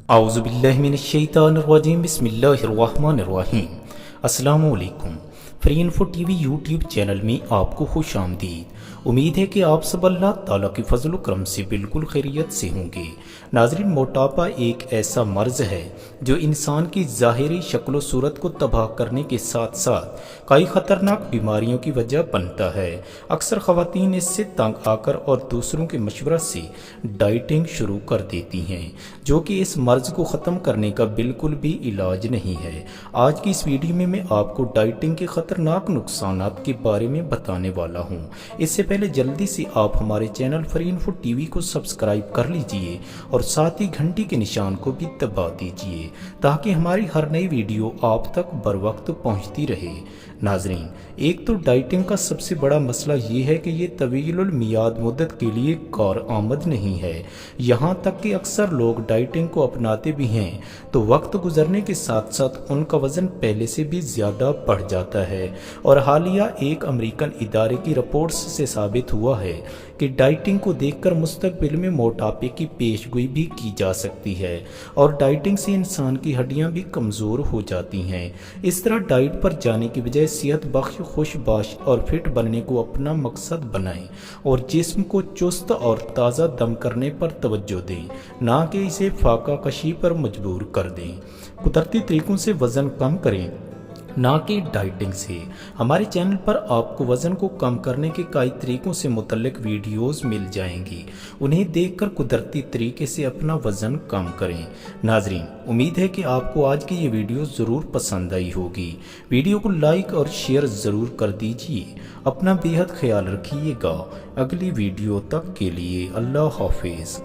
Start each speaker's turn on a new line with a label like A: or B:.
A: اعوذ باللہ من الشیطان الرجیم بسم اللہ الرحمن الرحیم۔ السلام علیکم۔ Free info T V YouTube channel میں آپ کو خوش آمدید۔ امید ہے کہ آپ سب اللہ تعالیٰ کے فضل و کرم سے بالکل خیریت سے ہوں گے۔ ناظرین، موٹاپا ایک ایسا مرض ہے جو انسان کی ظاہری شکل و صورت کو تباہ کرنے کے ساتھ ساتھ کئی خطرناک بیماریوں کی وجہ بنتا ہے۔ اکثر خواتین اس سے تنگ آ کر اور دوسروں کے مشورہ سے ڈائٹنگ شروع کر دیتی ہیں، جو کہ اس مرض کو ختم کرنے کا بالکل بھی علاج نہیں ہے۔ آج کی اس ویڈیو میں آپ کو ڈائٹنگ کے خطرناک نقصانات کے بارے میں بتانے والا ہوں۔ اس سے پہلے جلدی سے آپ ہمارے channel free info T V کو سبسکرائب کر لیجئے اور ساتھ ہی گھنٹی کے نشان کو بھی دبا دیجئے تاکہ ہماری ہر نئی ویڈیو آپ تک بر وقت پہنچتی رہے۔ ناظرین، ایک تو ڈائٹنگ کا سب سے بڑا مسئلہ یہ ہے کہ یہ طویل المیعاد مدت کے لیے کارآمد نہیں ہے۔ یہاں تک کہ اکثر لوگ ڈائٹنگ کو اپناتے بھی ہیں تو وقت گزرنے کے ساتھ ساتھ ان کا وزن پہلے سے بھی زیادہ بڑھ جاتا ہے، اور حالیہ ایک امریکن ادارے کی رپورٹس سے ثابت ہوا ہے کہ ڈائٹنگ کو دیکھ کر مستقبل میں موٹاپے کی پیش گوئی بھی کی جا سکتی ہے، اور ڈائٹنگ سے انسان کی ہڈیاں بھی کمزور ہو جاتی ہیں۔ اس طرح ڈائٹ پر جانے کی بجائے صحت بخش، خوش باش اور فٹ بننے کو اپنا مقصد بنائیں اور جسم کو چست اور تازہ دم کرنے پر توجہ دیں، نہ کہ اسے فاقہ کشی پر مجبور کر دیں۔ قدرتی طریقوں سے وزن کم کریں، نہ کہ ڈائٹنگ سے۔ ہمارے چینل پر آپ کو وزن کو کم کرنے کے کئی طریقوں سے متعلق ویڈیوز مل جائیں گی، انہیں دیکھ کر قدرتی طریقے سے اپنا وزن کم کریں۔ ناظرین، امید ہے کہ آپ کو آج کی یہ ویڈیو ضرور پسند آئی ہوگی۔ ویڈیو کو لائک اور شیئر ضرور کر دیجئے۔ اپنا بے حد خیال رکھیے گا۔ اگلی ویڈیو تک کے لیے اللہ حافظ۔